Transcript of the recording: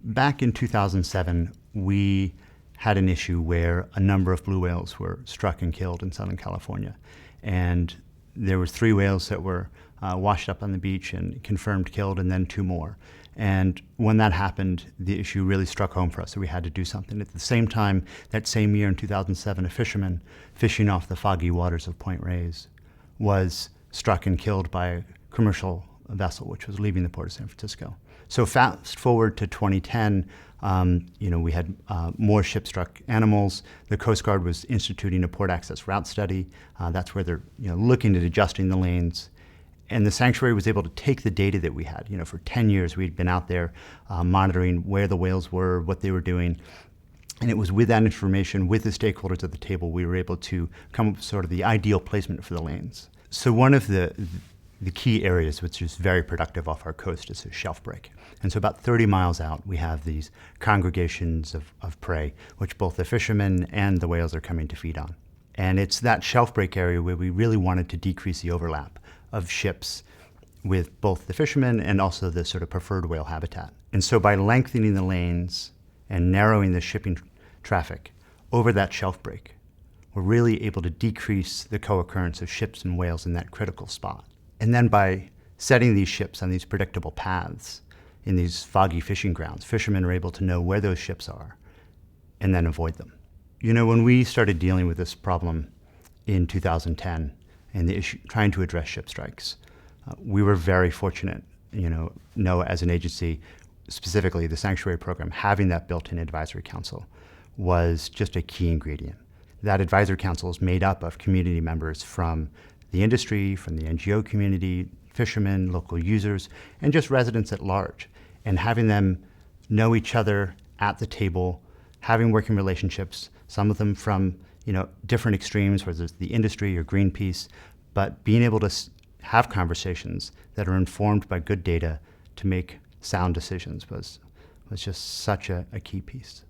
Back in 2007, we had an issue where a number of blue whales were struck and killed in Southern California. And there was 3 whales that were washed up on the beach and confirmed killed, and then 2 more. And when that happened, the issue really struck home for us, so we had to do something. At the same time, that same year in 2007, a fisherman fishing off the foggy waters of Point Reyes was struck and killed by a commercial vessel which was leaving the port of San Francisco. So fast forward to 2010, we had more ship-struck animals. The Coast Guard was instituting a port access route study. That's where they're looking at adjusting the lanes. And the sanctuary was able to take the data that we had. For 10 years, we'd been out there monitoring where the whales were, what they were doing. And it was with that information, with the stakeholders at the table, we were able to come up with sort of the ideal placement for the lanes. So one of the key areas which is very productive off our coast is a shelf break. And so about 30 miles out, we have these congregations of prey, which both the fishermen and the whales are coming to feed on. And it's that shelf break area where we really wanted to decrease the overlap of ships with both the fishermen and also the sort of preferred whale habitat. And so by lengthening the lanes and narrowing the shipping traffic over that shelf break, we're really able to decrease the co-occurrence of ships and whales in that critical spot. And then by setting these ships on these predictable paths in these foggy fishing grounds, fishermen are able to know where those ships are and then avoid them. When we started dealing with this problem in 2010 and the issue trying to address ship strikes, we were very fortunate, NOAA as an agency, specifically the Sanctuary Program, having that built-in advisory council was just a key ingredient. That advisory council is made up of community members from the industry, from the NGO community, fishermen, local users, and just residents at large. And having them know each other at the table, having working relationships, some of them from different extremes, whether it's the industry or Greenpeace, but being able to have conversations that are informed by good data to make sound decisions was just such a key piece.